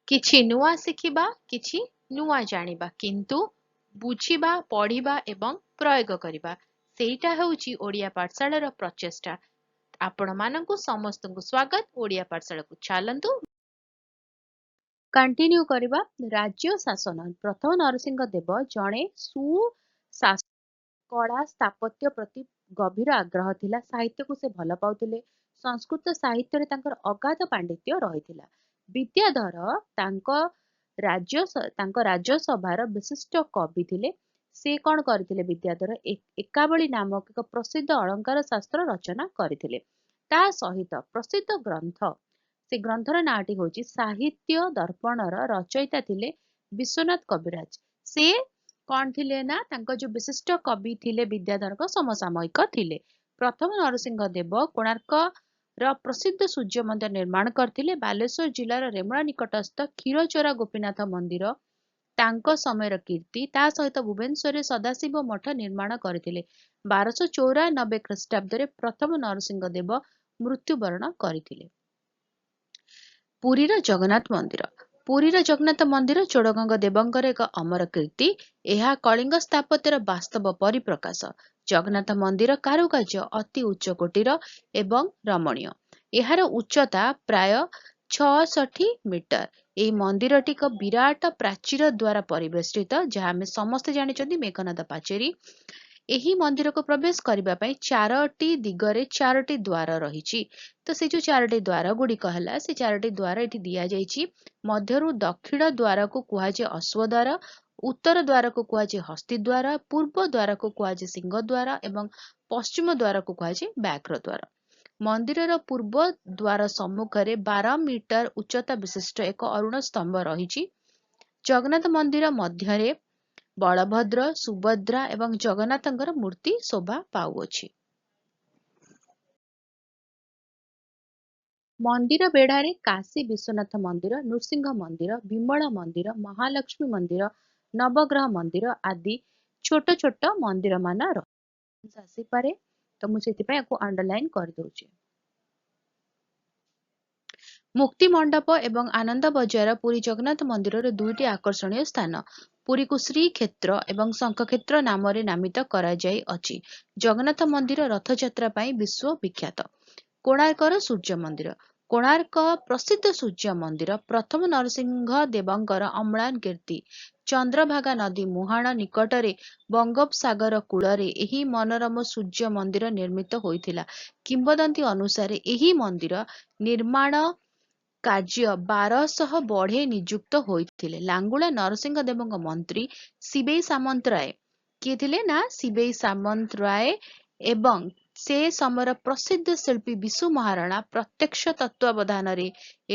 କିଛି ନୂଆ ଶିଖିବା, କିଛି ନୂଆ ଜାଣିବା, କିନ୍ତୁ ବୁଝିବା, ପଢିବା ଏବଂ ପ୍ରୟୋଗ କରିବା, ସେଇଟା ହେଉଛି ଓଡ଼ିଆ ପାଠଶାଳାର ପ୍ରଚେଷ୍ଟା। ଆପଣମାନଙ୍କୁ ସମସ୍ତଙ୍କୁ ସ୍ୱାଗତ। ଓଡ଼ିଆ ପାଠଶାଳାକୁ ଚାଲନ୍ତୁ କଣ୍ଟିନ୍ୟୁ କରିବା। ରାଜ୍ୟ ଶାସନ। ପ୍ରଥମ ନରସିଂହ ଦେବ ଜଣେ ସୁଶାସକ। କଳା ସ୍ଥାପତ୍ୟ ପ୍ରତି ଗଭୀର ଆଗ୍ରହ ଥିଲା। ସାହିତ୍ୟକୁ ସେ ଭଲ ପାଉଥିଲେ। ସଂସ୍କୃତ ସାହିତ୍ୟରେ ତାଙ୍କର ଅଗାଧ ପାଣ୍ଡିତ୍ୟ ରହିଥିଲା। ବିଦ୍ୟାଧର ତାଙ୍କ ରାଜ୍ୟସଭାର ବିଶିଷ୍ଟ କବି ଥିଲେ। ସେ କଣ କରିଥିଲେ? ବିଦ୍ୟାଧର ଏକାବଳୀ ନାମକ ଏକ ପ୍ରସିଦ୍ଧ ଅଳଙ୍କାର ଶାସ୍ତ୍ର ରଚନା କରିଥିଲେ। ତା ସହିତ ପ୍ରସିଦ୍ଧ ଗ୍ରନ୍ଥ, ସେ ଗ୍ରନ୍ଥର ନାଁଟି ହେଉଛି ସାହିତ୍ୟ ଦର୍ପଣର ରଚୟିତା ଥିଲେ ବିଶ୍ୱନାଥ କବିରାଜ। ସେ କଣ ଥିଲେ ନା ତାଙ୍କ ଯୋଉ ବିଶିଷ୍ଟ କବି ଥିଲେ ବିଦ୍ୟାଧରଙ୍କ ସମସାମୟିକ ଥିଲେ। ପ୍ରଥମ ନରସିଂହ ଦେବ କୋଣାର୍କର ପ୍ରସିଦ୍ଧ ସୂର୍ଯ୍ୟ ମନ୍ଦିର ନିର୍ମାଣ କରିଥିଲେ। ବାଲେଶ୍ୱର ଜିଲ୍ଲାର ରେମୁଣା ନିକଟସ୍ଥ କ୍ଷୀରଚୋରା ଗୋପୀନାଥ ମନ୍ଦିର ତାଙ୍କ ସମୟର କୀର୍ତ୍ତି। ତା ସହିତ ଭୁବନେଶ୍ୱରରେ ସଦାଶିବ ମଠ ନିର୍ମାଣ କରିଥିଲେ। 1294 ଖ୍ରୀଷ୍ଟାବ୍ଦରେ ପ୍ରଥମ ନରସିଂହ ଦେବ ମୃତ୍ୟୁବରଣ କରିଥିଲେ। ପୁରୀର ଜଗନ୍ନାଥ ମନ୍ଦିର। ପୁରୀର ଜଗନ୍ନାଥ ମନ୍ଦିର ଚୋଡଗଙ୍ଗ ଦେବଙ୍କର ଏକ ଅମର କୀର୍ତ୍ତି। ଏହା କଳିଙ୍ଗ ସ୍ଥାପତ୍ୟର ବାସ୍ତବ ପରିପ୍ରକାଶ। ଜଗନ୍ନାଥ ମନ୍ଦିର କାରୁକାର୍ଯ୍ୟ ଅତି ଉଚ୍ଚ କୋଟିର ଏବଂ ରମଣୀୟ। ଏହାର ଉଚ୍ଚତା ପ୍ରାୟ 66 ମିଟର। ଏହି ମନ୍ଦିରଟି ଏକ ବିରାଟ ପ୍ରାଚୀର ଦ୍ୱାରା ପରିବେଷ୍ଟିତ, ଯାହା ଆମେ ସମସ୍ତେ ଜାଣିଛନ୍ତି ମେଘନାଦ ପାଚେରୀ। ଏହି ମନ୍ଦିରକୁ ପ୍ରବେଶ କରିବା ପାଇଁ 4ଟି ଦିଗରେ 4ଟି ଦ୍ୱାର ରହିଛି। ତ ସେ ଯୋଉ 4ଟି ଦ୍ୱାର ଗୁଡିକ ହେଲା, ସେ 4ଟି ଦ୍ୱାର ଏଠି ଦିଆଯାଇଛି। ମଧ୍ୟରୁ ଦକ୍ଷିଣ ଦ୍ୱାରକୁ କୁହାଯାଏ ଅଶ୍ୱଦ୍ୱାର, ଉତ୍ତର ଦ୍ୱାରକୁ କୁହାଯାଏ ହସ୍ତି ଦ୍ୱାର, ପୂର୍ବ ଦ୍ୱାରକୁ କୁହାଯାଏ ସିଂହ ଦ୍ୱାର ଏବଂ ପଶ୍ଚିମ ଦ୍ୱାରକୁ କୁହାଯାଏ ବ୍ୟାଘ୍ର ଦ୍ୱାର। ମନ୍ଦିରର ପୂର୍ବ ଦ୍ୱାର ସମ୍ମୁଖରେ 12 ମିଟର ଉଚ୍ଚତା ବିଶିଷ୍ଟ ଏକ ଅରୁଣ ସ୍ତମ୍ଭ ରହିଛି। ଜଗନ୍ନାଥ ମନ୍ଦିର ମଧ୍ୟରେ ବଳଭଦ୍ର, ସୁଭଦ୍ରା ଏବଂ ଜଗନ୍ନାଥଙ୍କର ମୂର୍ତ୍ତି ଶୋଭା ପାଉଅଛି। ମନ୍ଦିର ବେଢାରେ କାଶୀ ବିଶ୍ୱନାଥ ମନ୍ଦିର, ନୃସିଂହ ମନ୍ଦିର, ବିମଳା ମନ୍ଦିର, ମହାଲକ୍ଷ୍ମୀ ମନ୍ଦିର, ନବଗ୍ରହ ମନ୍ଦିର ଆଦି ଛୋଟ ଛୋଟ ମନ୍ଦିର ମାନ ଆସିପାରେ। ତ ମୁଁ ସେଥିପାଇଁ ୟାକୁ ଅଣ୍ଡରଲାଇନ କରିଦଉଛି। ମୁକ୍ତି ମଣ୍ଡପ ଏବଂ ଆନନ୍ଦ ବଜାର ପୁରୀ ଜଗନ୍ନାଥ ମନ୍ଦିରର ଦୁଇଟି ଆକର୍ଷଣୀୟ ସ୍ଥାନ। ପୁରୀକୁ ଶ୍ରୀକ୍ଷେତ୍ର ଏବଂ ଶଙ୍ଖକ୍ଷେତ୍ର ନାମରେ ନାମିତ କରାଯାଇଅଛି। ଜଗନ୍ନାଥ ମନ୍ଦିର ରଥଯାତ୍ରା ପାଇଁ ବିଶ୍ୱ ବିଖ୍ୟାତ। କୋଣାର୍କର ସୂର୍ଯ୍ୟ ମନ୍ଦିର। କୋଣାର୍କ ପ୍ରସିଦ୍ଧ ସୂର୍ଯ୍ୟ ମନ୍ଦିର ପ୍ରଥମ ନରସିଂହ ଦେବଙ୍କର ଅମ୍ଳାନ କୀର୍ତ୍ତି। ଚନ୍ଦ୍ରଭାଗା ନଦୀ ମୁହାଣ ନିକଟରେ ବଙ୍ଗୋପସାଗର କୂଳରେ ଏହି ମନୋରମ ସୂର୍ଯ୍ୟ ମନ୍ଦିର ନିର୍ମିତ ହୋଇଥିଲା। କିମ୍ବଦନ୍ତୀ ଅନୁସାରେ ଏହି ମନ୍ଦିର ନିର୍ମାଣ କାର୍ଯ୍ୟ 1200 ବଢେଇ ନିଯୁକ୍ତ ହୋଇଥିଲେ। ଲାଙ୍ଗୁଳା ନରସିଂହ ଦେବଙ୍କ ମନ୍ତ୍ରୀ ଶିବେଇ ସାମନ୍ତରାୟ କିଏ ଥିଲେ ନା ଶିବେଇ ସାମନ୍ତରାୟ ଏବଂ ସେ ସମୟର ପ୍ରସିଦ୍ଧ ଶିଳ୍ପୀ ବିଶୁ ମହାରଣା ପ୍ରତ୍ୟକ୍ଷ ତତ୍ତ୍ୱାବଧାନରେ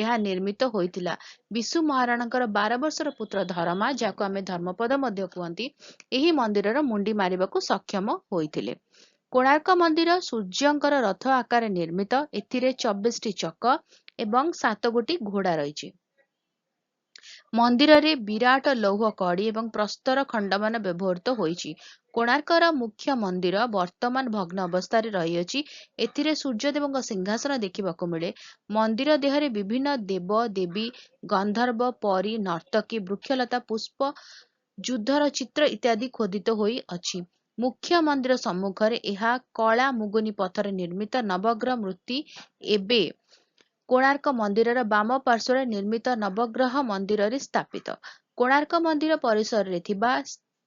ଏହା ନିର୍ମିତ ହୋଇଥିଲା। ବିଶୁ ମହାରଣାଙ୍କର 12 ବର୍ଷର ପୁତ୍ର ଧରମା, ଯାହାକୁ ଆମେ ଧର୍ମପଦ ମଧ୍ୟ କୁହନ୍ତି, ଏହି ମନ୍ଦିରର ମୁଣ୍ଡି ମାରିବାକୁ ସକ୍ଷମ ହୋଇଥିଲେ। କୋଣାର୍କ ମନ୍ଦିର ସୂର୍ଯ୍ୟଙ୍କର ରଥ ଆକାରରେ ନିର୍ମିତ। ଏଥିରେ 24ଟି ଚକ ଏବଂ 7ଗୋଟି ଘୋଡା ରହିଛି। ମନ୍ଦିରରେ ବିରାଟ ଲୌହ କଡି ଏବଂ ପ୍ରସ୍ତର ଖଣ୍ଡମାନ ବ୍ୟବହୃତ ହୋଇଛି। କୋଣାର୍କର ମୁଖ୍ୟ ମନ୍ଦିର ବର୍ତ୍ତମାନ ଭଗ୍ନ ଅବସ୍ଥାରେ ରହିଅଛି। ଏଥିରେ ସୂର୍ଯ୍ୟଦେବଙ୍କ ସିଂହାସନ ଦେଖିବାକୁ ମିଳେ। ମନ୍ଦିର ଦେହରେ ବିଭିନ୍ନ ଦେବ ଦେବୀ, ଗନ୍ଧର୍ବ, ପରୀ, ନର୍ତ୍ତକୀ, ବୃକ୍ଷଲତା, ପୁଷ୍ପ, ଯୁଦ୍ଧର ଚିତ୍ର ଇତ୍ୟାଦି ଖୋଦିତ ହୋଇ ଅଛି। ମୁଖ୍ୟ ମନ୍ଦିର ସମ୍ମୁଖରେ ଏହା କଳା ମୁଗୁନି ପଥର ନିର୍ମିତ ନବଗ୍ରହ ମୂର୍ତ୍ତି। ଏବେ କୋଣାର୍କ ମନ୍ଦିରର ବାମ ପାର୍ଶ୍ୱରେ ନିର୍ମିତ ନବଗ୍ରହ ମନ୍ଦିରରେ ସ୍ଥାପିତ। କୋଣାର୍କ ମନ୍ଦିର ପରିସରରେ ଥିବା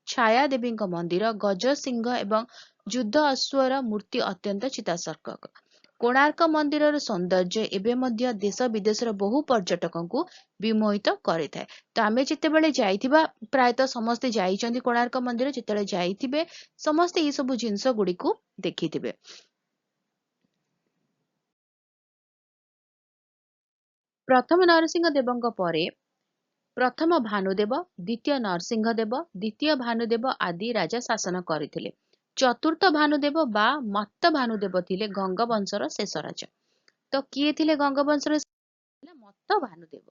ଛାୟାଦେବୀଙ୍କ ମନ୍ଦିର, ଗଜସିଂହ ଏବଂ ଯୁଦ୍ଧ ଅଶ୍ୱର ମୂର୍ତ୍ତି ଅତ୍ୟନ୍ତ ଚିତ୍ତାକର୍ଷକ। କୋଣାର୍କ ମନ୍ଦିରର ସୌନ୍ଦର୍ଯ୍ୟ ଏବେ ମଧ୍ୟ ଦେଶ ବିଦେଶର ବହୁ ପର୍ଯ୍ୟଟକଙ୍କୁ ବିମୋହିତ କରିଥାଏ। ତ ଆମେ ଯେତେବେଳେ ଯାଇଥିବା, ପ୍ରାୟତଃ ସମସ୍ତେ ଯାଇଛନ୍ତି କୋଣାର୍କ ମନ୍ଦିର, ଯେତେବେଳେ ଯାଇଥିବେ ସମସ୍ତେ ଏଇ ସବୁ ଜିନିଷ ଗୁଡିକୁ ଦେଖିଥିବେ। ପ୍ରଥମ ନରସିଂହ ଦେବଙ୍କ ପରେ ପ୍ରଥମ ଭାନୁଦେବ, ଦ୍ୱିତୀୟ ନରସିଂହ ଦେବ, ଦ୍ୱିତୀୟ ଭାନୁଦେବ ଆଦି ରାଜା ଶାସନ କରିଥିଲେ। ଚତୁର୍ଥ ଭାନୁଦେବ ବା ମତ୍ତ ଭାନୁଦେବ ଥିଲେ ଗଙ୍ଗବଂଶର ଶେଷ ରାଜା। ତ କିଏ ଥିଲେ ଗଙ୍ଗବଂଶର ମତ୍ତ ଭାନୁଦେବ?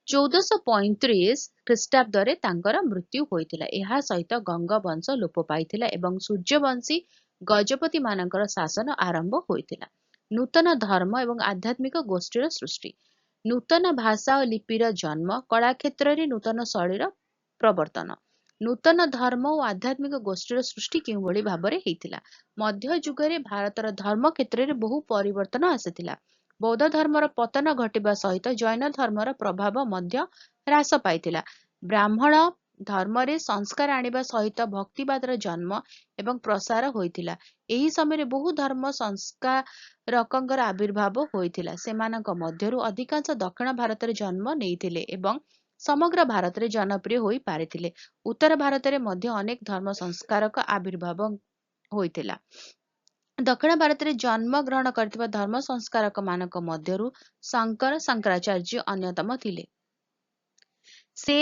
1435 ଖ୍ରୀଷ୍ଟାବ୍ଦରେ ତାଙ୍କର ମୃତ୍ୟୁ ହୋଇଥିଲା। ଏହା ସହିତ ଗଙ୍ଗବଂଶ ଲୋପ ପାଇଥିଲା ଏବଂ ସୂର୍ଯ୍ୟବଂଶୀ ଗଜପତି ମାନଙ୍କର ଶାସନ ଆରମ୍ଭ ହୋଇଥିଲା। ନୂତନ ଧର୍ମ ଏବଂ ଆଧ୍ୟାତ୍ମିକ ଗୋଷ୍ଠୀର ସୃଷ୍ଟି। ନୂତନ ଭାଷା ଓ ଲିପିର ଜନ୍ମ, କଳା କ୍ଷେତ୍ରରେ ନୂତନ ଶୈଳୀର ପ୍ରବର୍ତ୍ତନ। ନୂତନ ଧର୍ମ ଓ ଆଧ୍ୟାତ୍ମିକ ଗୋଷ୍ଠୀର ସୃଷ୍ଟି କେଉଁଭଳି ଭାବରେ ହେଇଥିଲା? ମଧ୍ୟଯୁଗରେ ଭାରତର ଧର୍ମ କ୍ଷେତ୍ରରେ ବହୁ ପରିବର୍ତ୍ତନ ଆସିଥିଲା। ବୌଦ୍ଧ ଧର୍ମର ପତନ ଘଟିବା ସହିତ ଜୈନ ଧର୍ମର ପ୍ରଭାବ ମଧ୍ୟ ହ୍ରାସ ପାଇଥିଲା। ବ୍ରାହ୍ମଣ ଧର୍ମରେ ସଂସ୍କାର ଆଣିବା ସହିତ ଭକ୍ତିବାଦର ଜନ୍ମ ଏବଂ ପ୍ରସାର ହୋଇଥିଲା। ଏହି ସମୟରେ ବହୁ ଧର୍ମ ସଂସ୍କାରକଙ୍କର ଆବିର୍ଭାବ ହୋଇଥିଲା। ସେମାନଙ୍କ ମଧ୍ୟରୁ ଅଧିକାଂଶ ଦକ୍ଷିଣ ଭାରତରେ ଜନ୍ମ ନେଇଥିଲେ ଏବଂ ସମଗ୍ର ଭାରତରେ ଜନପ୍ରିୟ ହୋଇପାରିଥିଲେ। ଉତ୍ତର ଭାରତରେ ମଧ୍ୟ ଅନେକ ଧର୍ମ ସଂସ୍କାରକ ଆବିର୍ଭାବ ହୋଇଥିଲା। ଦକ୍ଷିଣ ଭାରତରେ ଜନ୍ମ ଗ୍ରହଣ କରିଥିବା ଧର୍ମ ସଂସ୍କାରକ ମାନଙ୍କ ମଧ୍ୟରୁ ଶଙ୍କରାଚାର୍ଯ୍ୟ ଅନ୍ୟତମ ଥିଲେ। ସେ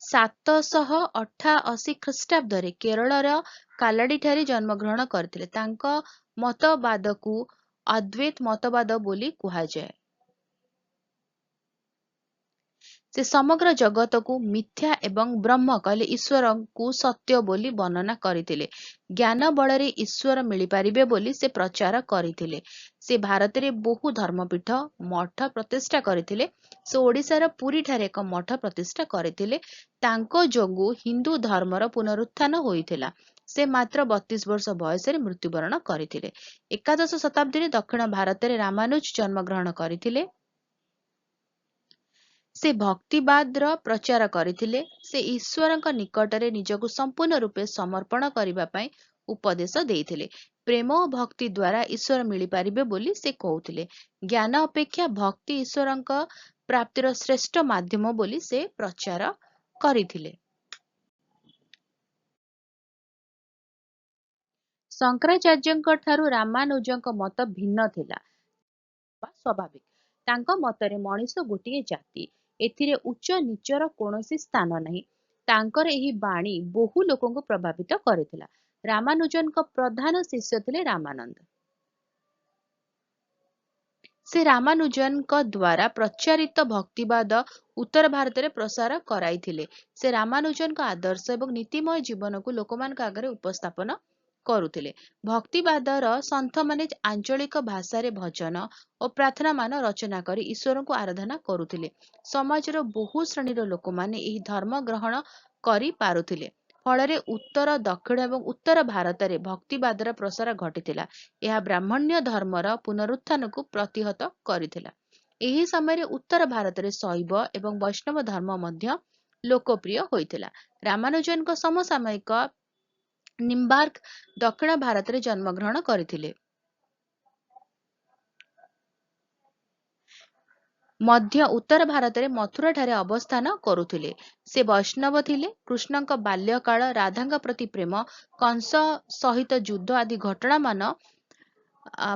788 ଖ୍ରୀଷ୍ଟାବ୍ଦରେ କେରଳର କାଲାଡିଠାରେ ଜନ୍ମଗ୍ରହଣ କରିଥିଲେ। ତାଙ୍କ ମତବାଦକୁ ଅଦ୍ୱୈତ ମତବାଦ ବୋଲି କୁହାଯାଏ। ସେ ସମଗ୍ର ଜଗତକୁ ମିଥ୍ୟା ଏବଂ ବ୍ରହ୍ମ କହିଲେ ଈଶ୍ୱରଙ୍କୁ ସତ୍ୟ ବୋଲି ବର୍ଣ୍ଣନା କରିଥିଲେ। ଜ୍ଞାନ ବଳରେ ଈଶ୍ୱର ମିଳିପାରିବେ ବୋଲି ସେ ପ୍ରଚାର କରିଥିଲେ। ସେ ଭାରତରେ ବହୁ ଧର୍ମପୀଠ, ମଠ ପ୍ରତିଷ୍ଠା କରିଥିଲେ। ସେ ଓଡ଼ିଶାର ପୁରୀଠାରେ ଏକ ମଠ ପ୍ରତିଷ୍ଠା କରିଥିଲେ। ତାଙ୍କ ଯୋଗୁଁ ହିନ୍ଦୁ ଧର୍ମର ପୁନରୁତ୍ଥାନ ହୋଇଥିଲା। ସେ ମାତ୍ର 32 ବର୍ଷ ବୟସରେ ମୃତ୍ୟୁବରଣ କରିଥିଲେ। ଏକାଦଶ ଶତାବ୍ଦୀରେ ଦକ୍ଷିଣ ଭାରତରେ ରାମାନୁଜ ଜନ୍ମଗ୍ରହଣ କରିଥିଲେ। ସେ ଭକ୍ତିବାଦର ପ୍ରଚାର କରିଥିଲେ। ସେ ଈଶ୍ୱରଙ୍କ ନିକଟରେ ନିଜକୁ ସମ୍ପୂର୍ଣ୍ଣ ରୂପେ ସମର୍ପଣ କରିବା ପାଇଁ ଉପଦେଶ ଦେଇଥିଲେ। ପ୍ରେମ ଓ ଭକ୍ତି ଦ୍ୱାରା ଈଶ୍ୱର ମିଳିପାରିବେ ବୋଲି ସେ କହୁଥିଲେ। ଜ୍ଞାନ ଅପେକ୍ଷା ଭକ୍ତି ଈଶ୍ୱରଙ୍କ ପ୍ରାପ୍ତିର ଶ୍ରେଷ୍ଠ ମାଧ୍ୟମ ବୋଲି ସେ ପ୍ରଚାର କରିଥିଲେ। ଶଙ୍କରାଚାର୍ଯ୍ୟଙ୍କ ଠାରୁ ରାମାନୁଜଙ୍କ ମତ ଭିନ୍ନ ଥିଲା। ସ୍ୱାଭାବିକ। ତାଙ୍କ ମତରେ ମଣିଷ ଗୋଟିଏ ଜାତି। ଏଥିରେ ଉଚ୍ଚ ନୀଚର କୌଣସି ସ୍ଥାନ ନାହିଁ। ତାଙ୍କର ଏହି ବାଣୀ ବହୁ ଲୋକଙ୍କୁ ପ୍ରଭାବିତ କରିଥିଲା। ରାମାନୁଜନଙ୍କ ପ୍ରଧାନ ଶିଷ୍ୟ ଥିଲେ ରାମାନନ୍ଦ। ସେ ରାମାନୁଜନଙ୍କ ଦ୍ୱାରା ପ୍ରଚାରିତ ଭକ୍ତିବାଦ ଉତ୍ତର ଭାରତରେ ପ୍ରସାର କରାଇଥିଲେ। ସେ ରାମାନୁଜନଙ୍କ ଆଦର୍ଶ ଏବଂ ନୀତିମୟ ଜୀବନକୁ ଲୋକମାନଙ୍କ ଆଗରେ ଉପସ୍ଥାପନ କରୁଥିଲେ। ଭକ୍ତିବାଦର ସନ୍ଥମାନେ ଆଞ୍ଚଳିକ ଭାଷାରେ ଭଜନ ଓ ପ୍ରାର୍ଥନାମାନ ରଚନା କରି ଈଶ୍ୱରଙ୍କୁ ଆରାଧନା କରୁଥିଲେ। ସମାଜର ବହୁ ଶ୍ରେଣୀର ଲୋକମାନେ ଏହି ଧର୍ମ ଗ୍ରହଣ କରିପାରୁଥିଲେ। ଫଳରେ ଉତ୍ତର, ଦକ୍ଷିଣ ଏବଂ ଉତ୍ତର ଭାରତରେ ଭକ୍ତିବାଦର ପ୍ରସାର ଘଟିଥିଲା। ଏହା ବ୍ରାହ୍ମଣ୍ୟ ଧର୍ମର ପୁନରୁତ୍ଥାନକୁ ପ୍ରତିହତ କରିଥିଲା। ଏହି ସମୟରେ ଉତ୍ତର ଭାରତରେ ଶୈବ ଏବଂ ବୈଷ୍ଣବ ଧର୍ମ ମଧ୍ୟ ଲୋକପ୍ରିୟ ହୋଇଥିଲା। ରାମାନୁଜନଙ୍କ ସମସାମୟିକ ନିମ୍ବାର୍କ ଦକ୍ଷିଣ ଭାରତରେ ଜନ୍ମଗ୍ରହଣ କରିଥିଲେ। ମଧ୍ୟ ଉତ୍ତର ଭାରତରେ ମଥୁରାଠାରେ ଅବସ୍ଥାନ କରୁଥିଲେ। ସେ ବୈଷ୍ଣବ ଥିଲେ। କୃଷ୍ଣଙ୍କ ବାଲ୍ୟକାଳ, ରାଧାଙ୍କ ପ୍ରତି ପ୍ରେମ, କଂସ ସହିତ ଯୁଦ୍ଧ ଆଦି ଘଟଣାମାନ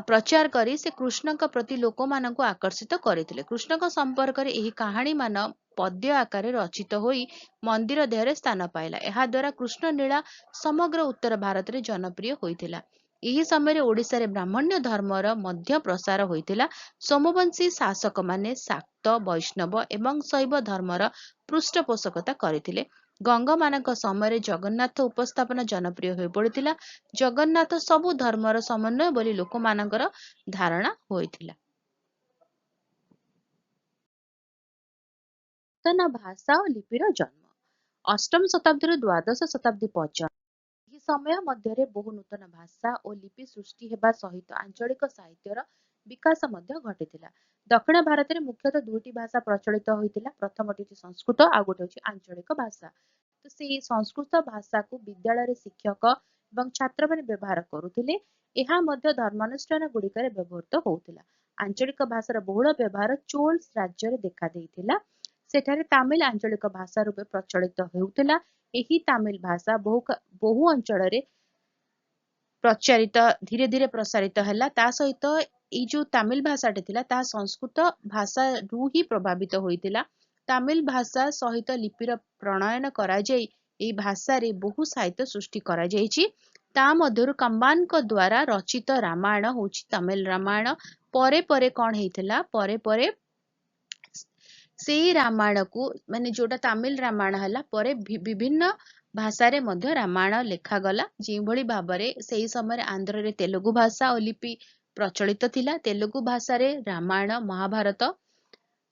ପ୍ରଚାର କରି ସେ କୃଷ୍ଣଙ୍କ ପ୍ରତି ଲୋକମାନଙ୍କୁ ଆକର୍ଷିତ କରିଥିଲେ। କୃଷ୍ଣଙ୍କ ସମ୍ପର୍କରେ ଏହି କାହାଣୀମାନ ପଦ୍ୟ ଆକାରରେ ରଚିତ ହୋଇ ମନ୍ଦିର ଦେହରେ ସ୍ଥାନ ପାଇଲା। ଏହାଦ୍ୱାରା କୃଷ୍ଣ ଲୀଳା ସମଗ୍ର ଉତ୍ତର ଭାରତରେ ଜନପ୍ରିୟ ହୋଇଥିଲା। ଏହି ସମୟରେ ଓଡ଼ିଶାରେ ବ୍ରାହ୍ମଣ୍ୟ ଧର୍ମର ମଧ୍ୟ ପ୍ରସାର ହୋଇଥିଲା। ସୋମବଂଶୀ ଶାସକମାନେ ଶାକ୍ତ, ବୈଷ୍ଣବ ଏବଂ ଶୈବ ଧର୍ମର ପୃଷ୍ଠପୋଷକତା କରିଥିଲେ। ଗଙ୍ଗମାନଙ୍କ ସମୟରେ ଜଗନ୍ନାଥ ଉପସ୍ଥାପନା ଜନପ୍ରିୟ ହୋଇପଡ଼ିଥିଲା। ଜଗନ୍ନାଥ ସବୁ ଧର୍ମର ସମନ୍ୱୟ ବୋଲି ଲୋକମାନଙ୍କର ଧାରଣା ହୋଇଥିଲା। ନୂତନ ଭାଷା ଓ ଲିପିର ଜନ୍ମ। ଅଷ୍ଟମ ଶତାବ୍ଦୀରୁ ଦ୍ୱାଦଶ ଶତାବ୍ଦୀ ପର୍ଯ୍ୟନ୍ତ ଏହି ସମୟ ମଧ୍ୟରେ ବହୁ ନୂତନ ଭାଷା ଓ ଲିପି ସୃଷ୍ଟି ହେବା ସହିତ ଆଞ୍ଚଳିକ ସାହିତ୍ୟର ବିକାଶ ମଧ୍ୟ ଘଟିଥିଲା। ଦକ୍ଷିଣ ଭାରତରେ ମୁଖ୍ୟତଃ ଦୁଇଟି ଭାଷା ପ୍ରଚଳିତ ହୋଇଥିଲା। ପ୍ରଥମଟି ହେଉଛି ସଂସ୍କୃତ, ଆଉ ଗୋଟେ ହେଉଛି ଆଞ୍ଚଳିକ ଭାଷା। ତ ସେଇ ସଂସ୍କୃତ ଭାଷାକୁ ବିଦ୍ୟାଳୟରେ ଶିକ୍ଷକ ଏବଂ ଛାତ୍ରମାନେ ବ୍ୟବହାର କରୁଥିଲେ। ଏହା ମଧ୍ୟ ଧର୍ମାନୁଷ୍ଠାନ ଗୁଡ଼ିକରେ ବ୍ୟବହୃତ ହେଉଥିଲା। ଆଞ୍ଚଳିକ ଭାଷାର ବହୁଳ ବ୍ୟବହାର ଚୋଳ ରାଜ୍ୟରେ ଦେଖାଦେଇଥିଲା। ସେଠାରେ ତାମିଲ ଆଞ୍ଚଳିକ ଭାଷା ରୂପେ ପ୍ରଚଳିତ ହେଉଥିଲା। ଏହି ତାମିଲ ଭାଷା ବହୁ ଅଞ୍ଚଳରେ ଧୀରେ ଧୀରେ ପ୍ରସାରିତ ହେଲା। ତା ସହିତ ଏଇ ଯୋଉ ତାମିଲ ଭାଷାଟି ଥିଲା ତାହା ସଂସ୍କୃତ ଭାଷାରୁ ହିଁ ପ୍ରଭାବିତ ହୋଇଥିଲା। ତାମିଲ ଭାଷା ସହିତ ଲିପିର ପ୍ରଣୟନ କରାଯାଇ ଏହି ଭାଷାରେ ବହୁ ସାହିତ୍ୟ ସୃଷ୍ଟି କରାଯାଇଛି। ତା ମଧ୍ୟରୁ କମ୍ବାନଙ୍କ ଦ୍ୱାରା ରଚିତ ରାମାୟଣ ହେଉଛି ତାମିଲ ରାମାୟଣ। ପରେ ପରେ କଣ ହେଇଥିଲା, ପରେ ପରେ ସେଇ ରାମାୟଣକୁ ମାନେ ଯୋଉଟା ତାମିଲ ରାମାୟଣ ହେଲା, ପରେ ବିଭିନ୍ନ ଭାଷାରେ ମଧ୍ୟ ରାମାୟଣ ଲେଖାଗଲା। ଯେଉଁଭଳି ଭାବରେ ସେଇ ସମୟରେ ଆନ୍ଧ୍ରରେ ତେଲୁଗୁ ଭାଷା ଓ ଲିପି ପ୍ରଚଳିତ ଥିଲା। ତେଲୁଗୁ ଭାଷାରେ ରାମାୟଣ, ମହାଭାରତ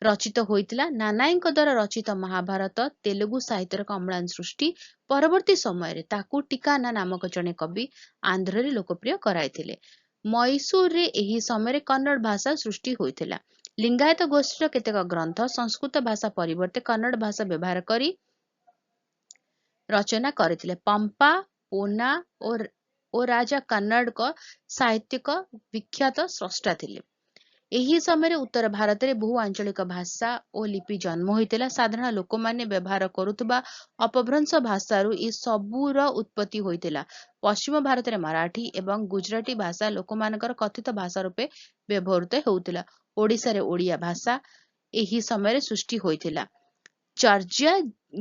ରଚିତ ହୋଇଥିଲା। ନାନାଇଙ୍କ ଦ୍ୱାରା ରଚିତ ମହାଭାରତ ତେଲୁଗୁ ସାହିତ୍ୟର ଏକ ଅମ୍ଳାନ ସୃଷ୍ଟି। ପରବର୍ତ୍ତୀ ସମୟରେ ତାକୁ ଟିକାନା ନାମକ ଜଣେ କବି ଆନ୍ଧ୍ରରେ ଲୋକପ୍ରିୟ କରାଇଥିଲେ। ମୈଶୂରରେ ଏହି ସମୟରେ କନ୍ନଡ଼ ଭାଷା ସୃଷ୍ଟି ହୋଇଥିଲା। ଲିଙ୍ଗାୟତ ଗୋଷ୍ଠୀର କେତେକ ଗ୍ରନ୍ଥ ସଂସ୍କୃତ ଭାଷା ପରିବର୍ତ୍ତେ କନ୍ନଡ଼ ଭାଷା ବ୍ୟବହାର କରି ରଚନା କରିଥିଲେ। ପମ୍ପା, ପୋନା ଓ ରାଜା କନ୍ନଡଙ୍କ ସାହିତ୍ୟିକ ବିଖ୍ୟାତ ସ୍ରଷ୍ଟା ଥିଲେ। ଏହି ସମୟରେ ଉତ୍ତର ଭାରତରେ ବହୁ ଆଞ୍ଚଳିକ ଭାଷା ଓ ଲିପି ଜନ୍ମ ହୋଇଥିଲା। ସାଧାରଣ ଲୋକମାନେ ବ୍ୟବହାର କରୁଥିବା ଅପଭ୍ରଂଶ ଭାଷାରୁ ଏ ସବୁର ଉତ୍ପତ୍ତି ହୋଇଥିଲା। ପଶ୍ଚିମ ଭାରତରେ ମରାଠୀ ଏବଂ ଗୁଜରାଟୀ ଭାଷା ଲୋକମାନଙ୍କର କଥିତ ଭାଷା ରୂପେ ବ୍ୟବହୃତ ହେଉଥିଲା। ଓଡ଼ିଶାରେ ଓଡ଼ିଆ ଭାଷା ଏହି ସମୟରେ ସୃଷ୍ଟି ହୋଇଥିଲା। ଚର୍ଯା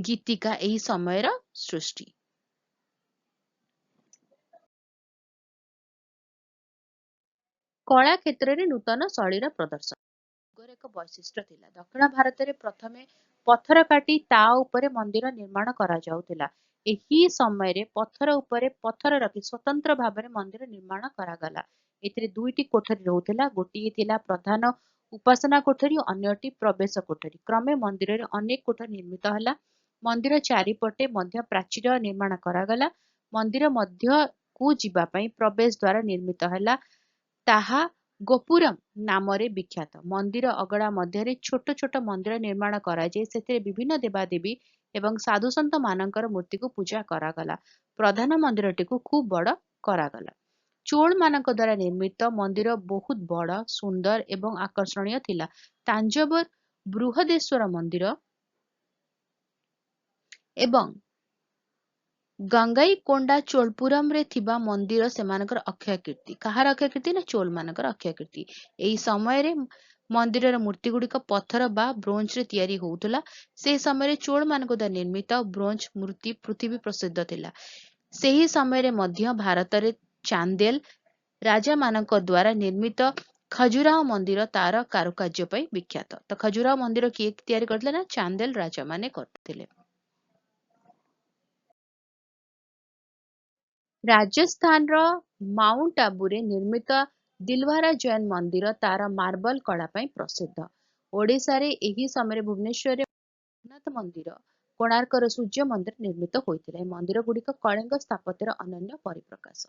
ଗୀତିକା ଏହି ସମୟର ସୃଷ୍ଟି। କଳା କ୍ଷେତ୍ରରେ ନୂତନ ଶୈଳୀର ପ୍ରଦର୍ଶନ ଏକ ବୈଶିଷ୍ଟ୍ୟ ଥିଲା। ଦକ୍ଷିଣ ଭାରତରେ ପ୍ରଥମେ ପଥର କାଟି ତା ଉପରେ ମନ୍ଦିର ନିର୍ମାଣ କରାଯାଉଥିଲା। ଏହି ସମୟରେ ପଥର ଉପରେ ପଥର ରଖି ସ୍ୱତନ୍ତ୍ର ଭାବରେ ମନ୍ଦିର ନିର୍ମାଣ କରାଗଲା। ଏଥିରେ ଦୁଇଟି କୋଠରୀ ରହୁଥିଲା। ଗୋଟିଏ ଥିଲା ପ୍ରଧାନ ଉପାସନା କୋଠରୀ, ଅନ୍ୟଟି ପ୍ରବେଶ କୋଠରୀ। କ୍ରମେ ମନ୍ଦିରରେ ଅନେକ କୋଠରୀ ନିର୍ମିତ ହେଲା। ମନ୍ଦିର ଚାରିପଟେ ମଧ୍ୟ ପ୍ରାଚୀର ନିର୍ମାଣ କରାଗଲା। ମନ୍ଦିର ମଧ୍ୟକୁ ଯିବା ପାଇଁ ପ୍ରବେଶ ଦ୍ୱାର ନିର୍ମିତ ହେଲା। ତାହା ଗୋପୁରମ୍ ନାମରେ ବିଖ୍ୟାତ। ମନ୍ଦିର ଅଗଣା ମଧ୍ୟରେ ଛୋଟ ଛୋଟ ମନ୍ଦିର ନିର୍ମାଣ କରାଯାଇ ସେଥିରେ ବିଭିନ୍ନ ଦେବାଦେବୀ ଏବଂ ସାଧୁସନ୍ଥ ମାନଙ୍କର ମୂର୍ତ୍ତିକୁ ପୂଜା କରାଗଲା। ପ୍ରଧାନ ମନ୍ଦିରଟିକୁ ଖୁବ୍ ବଡ଼ କରାଗଲା। ଚୋଳ ମାନଙ୍କ ଦ୍ୱାରା ନିର୍ମିତ ମନ୍ଦିର ବହୁତ ବଡ଼, ସୁନ୍ଦର ଏବଂ ଆକର୍ଷଣୀୟ ଥିଲା। ତାଞ୍ଜୋର ବୃହଦେଶ୍ୱର ମନ୍ଦିର ଏବଂ ଗଙ୍ଗାଇକୋଣ୍ଡା ଚୋଳପୁରମରେ ଥିବା ମନ୍ଦିର ସେମାନଙ୍କର ଅକ୍ଷୟ କୀର୍ତ୍ତି। କାହାର ଅକ୍ଷୟ କୀର୍ତ୍ତି? ନା ଚୋଳ ମାନଙ୍କର ଅକ୍ଷୟ କୀର୍ତ୍ତି। ଏହି ସମୟରେ ମନ୍ଦିରର ମୂର୍ତ୍ତି ଗୁଡ଼ିକ ପଥର ବା ବ୍ରୋଞ୍ଜରେ ତିଆରି ହେଉଥିଲା। ସେ ସମୟରେ ଚୋଳ ମାନଙ୍କ ଦ୍ୱାରା ନିର୍ମିତ ବ୍ରୋଞ୍ଜ ମୂର୍ତ୍ତି ପୃଥିବୀ ପ୍ରସିଦ୍ଧ ଥିଲା। ସେହି ସମୟରେ ମଧ୍ୟ ଭାରତରେ ଚାନ୍ଦେଲ ରାଜାମାନଙ୍କ ଦ୍ୱାରା ନିର୍ମିତ ଖଜୁରାହ ମନ୍ଦିର ତାର କାରୁକାର୍ଯ୍ୟ ପାଇଁ ବିଖ୍ୟାତ। ତ ଖଜୁରାହ ମନ୍ଦିର କିଏ ତିଆରି କରିଥିଲେ? ନା ଚାନ୍ଦେଲ ରାଜାମାନେ କରିଥିଲେ। ରାଜସ୍ଥାନର ମାଉଣ୍ଟ ଆବୁରେ ନିର୍ମିତ ଦିଲୱାରା ଜୈନ ମନ୍ଦିର ତାର ମାର୍ବଲ କଳା ପାଇଁ ପ୍ରସିଦ୍ଧ। ଓଡ଼ିଶାରେ ଏହି ସମୟରେ ଭୁବନେଶ୍ୱରରେ ଜଗନ୍ନାଥ ମନ୍ଦିର, କୋଣାର୍କର ସୂର୍ଯ୍ୟ ମନ୍ଦିର ନିର୍ମିତ ହୋଇଥିଲା। ଏହି ମନ୍ଦିର ଗୁଡ଼ିକ କଳିଙ୍ଗ ସ୍ଥାପତ୍ୟର ଅନନ୍ୟ ପରିପ୍ରକାଶ।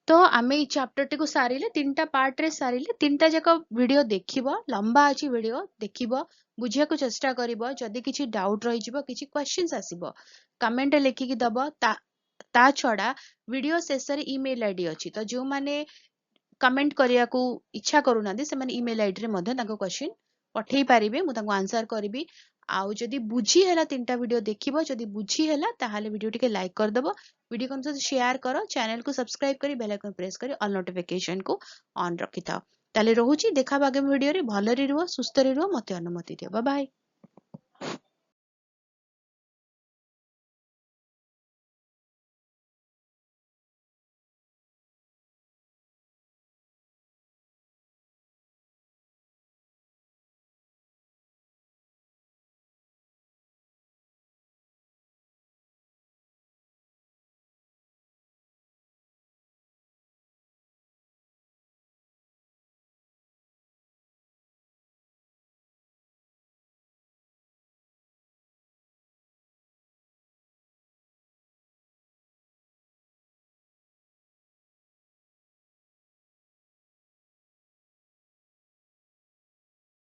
ତ ଆମେ ଏଇ ଚାପ୍ଟରଟିକୁ ସାରିଲେ, ତିନିଟା ପାର୍ଟରେ ସାରିଲେ। ତିନିଟା ଯାକ ଭିଡ଼ିଓ ଦେଖିବ, ଲମ୍ବା ଅଛି ଭିଡ଼ିଓ, ଦେଖିବ, ବୁଝିବାକୁ ଚେଷ୍ଟା କରିବ। ଯଦି କିଛି ଡାଉଟ୍ ରହିଯିବ, କିଛି କ୍ୱେଶ୍ଚିନ୍ସ ଆସିବ, କମେଣ୍ଟରେ ଲେଖିକି ଦବ। ତା ଛଡ଼ା ଭିଡ଼ିଓ ଶେଷରେ ଇମେଲ୍ ଆଇଡି ଅଛି। ତ ଯେଉଁମାନେ କମେଣ୍ଟ କରିବାକୁ ଇଚ୍ଛା କରୁନାହାନ୍ତି ସେମାନେ ଇମେଲ୍ ଆଇଡିରେ ମଧ୍ୟ ତାଙ୍କ କ୍ୱେଶ୍ଚିନ୍ ପଠେଇ ପାରିବେ, ମୁଁ ତାଙ୍କୁ ଆନ୍ସର କରିବି। ଆଉ ଯଦି ବୁଝି ହେଲା, ତିନିଟା ଭିଡ଼ିଓ ଦେଖିବ, ଯଦି ବୁଝି ହେଲା ତାହେଲେ ଭିଡ଼ିଓ ଟିକେ ଲାଇକ୍ କରିଦେବ। ଭିଡ଼ିଓ କନ୍ ସହିତ ସେୟାର କର, ଚ୍ୟାନେଲକୁ ସବସ୍କ୍ରାଇବ କରି ବେଲ୍ ଆଇକନ୍ ପ୍ରେସ୍ କରି ଅଲ୍ ନୋଟିଫିକେସନକୁ ଅନ୍ ରଖିଥାଅ। ତାହେଲେ ରହୁଛି, ଦେଖା ହବ ଆଗାମୀ ଭିଡ଼ିଓରେ। ଭଲରେ ରୁହ, ସୁସ୍ଥରେ ରୁହ, ମୋତେ ଅନୁମତି ଦିଅ। Bye bye.